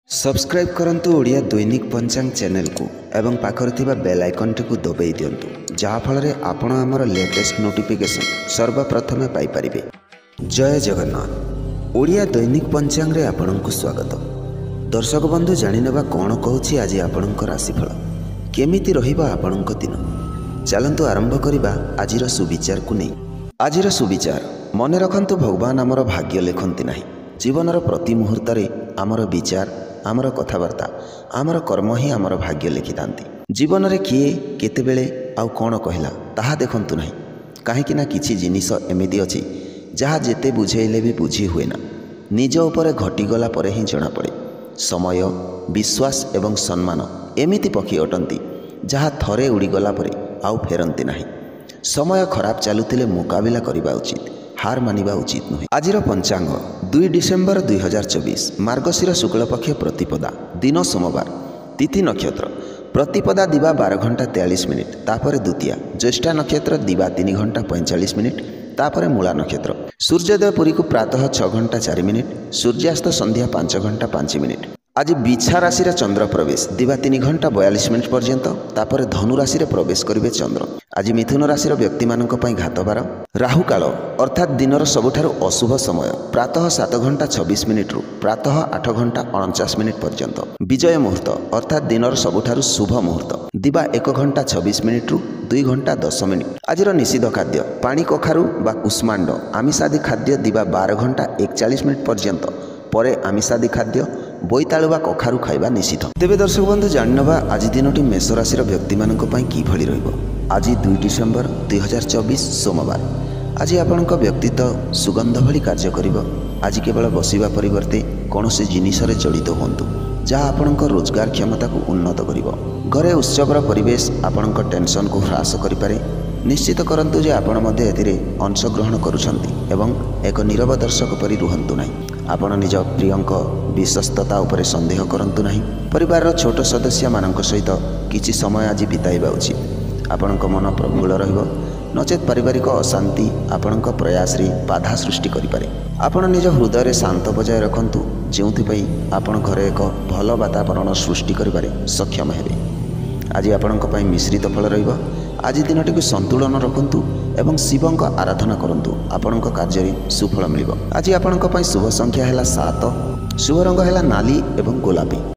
Subscribe करंतु ओडिया दैनिक पंचांग channel को एवं पाखर थिबा बेल आइकन टी को दबाई दियंतु जहा फल रे आपण हमर लेटेस्ट नोटिफिकेशन सर्वप्रथमे पाई परिबे। जय जगन्नाथ। ओडिया दैनिक पंचांग रे आपन को स्वागत। दर्शक बंधु जानि नेबा कोन कहूछि आज आपन को राशिफल केमिति रहिबा आपन को दिन। चलंतु आरंभ करिबा आजिर सुविचार को नै। आजिर सुविचार मने रखंतु भगवान हमर भाग्य लेखंती नाही। जीवनर प्रति मुहूर्त आमर विचार आमर कथबार्ता आमर कर्म ही आमर भाग्य लिखि थांती। जीवन रे किए केतेबेले आउ कौन कहला ताहा देखंतु नाही। काहेकि ना किछि जिनिस एमिति अछि जहा जेते बुझेइले भी बुझी हुए ना, निज उपरे घटिगला परे ही जଣା पड़े। समय विश्वास एवं सम्मान एमिति पक्षी अटंती जहा थरे उड़ीगला परे आउ फेरंती नाही। समय खराब चलुथिले मुकाबिला करिबा उचित, हार मानिबा उचित नुहे। आजिर पंचांग 2 डिसेम्बर 2024 मार्गशीर शुक्ल पक्ष प्रतिपदा दिन सोमवार तिथि नक्षत्र प्रतिपदा दिवा 12 घंटा 43 मिनिट तापर द्वितीया ज्येष्ठा नक्षत्र दिवा 3 घंटा 45 मिनिट तापर मूला नक्षत्र सूर्योदय पुरी को प्रातः 6 घंटा 4 मिनिट सूर्यास्त संध्या 5 घंटा 5 मिनिट। आज बिछा राशि रे चंद्र प्रवेश दिवा 3 घंटा 42 मिनिट पर्यंत तापर धनु राशि रे प्रवेश करिवे चंद्र। आज मिथुन राशि व्यक्ति मानक पई घातबार राहु काल अर्थात दिनर सबुठारु अशुभ समय प्रातः 7 घंटा 26 मिनिट रु प्रातः 8 घंटा 49 मिनिट पर्यंत। विजय मुहूर्त अर्थात दिनर सबुठारु शुभ मुहूर्त दिवा 1 घंटा 26 मिनिट रु 2 घंटा 10 मिनिट। आजिर निषिद्ध खाद्य पानी कखारु बा कुष्मांड आमिषादि खाद्य दिवा 12 घंटा 41 मिनिट पर्यंत परे आमिषादि खाद्य बोईतालु बा कखारु खाइबा निषिद्ध। तेबे दर्शक बंधु जानिनबा आज दिनटी मेष राशि व्यक्ति मानक पई की भली रहिबो। आज 2 डिसेम्बर 2024 सोमवार। आज आपणक व्यक्तित्व सुगंध भली कार्य करिबो। आज केवल बसिबा परिवर्ते कोनोसी जिनिस रे जड़ित होंतु जहाँ आपणक रोजगार क्षमता को उन्नत करिबो। घरे उत्सवर परिवेश आपणक टेंशन को ह्रास करि पारे। निश्चित करंतु जे आपण मध्ये एथिरे अंशग्रहण करूछंती एवं एक नीरव दर्शक परि रुहंतु नाही। आपण निज प्रियंक विश्वस्तता उपरे संदेह करंतु नाही। परिवार छोट सदस्य मानक सहित किछि समय आज बिताइबा उचित। आपणक मन प्रफुल्ल रहिबो नचेत पारिवारिक अशांति आपणक प्रयास रे बाधा सृष्टि करि पारे। आपण निज हृदय रे शांत बजाय रखंतु जेउथि पई आपण घरे एक भल वातावरण सृष्टि करिबारे सक्षम हेबे। आज आपणक पई मिश्रित फल रहिबो। आज दिनटी को संतुलन रखंतु एवं शिवंक आराधना करंतु आपणक कार्य रे सुफल मिलिबो। आज आपणक पई शुभ संख्या हैला 7, शुभ रंग हैला नाली एवं गोलापी।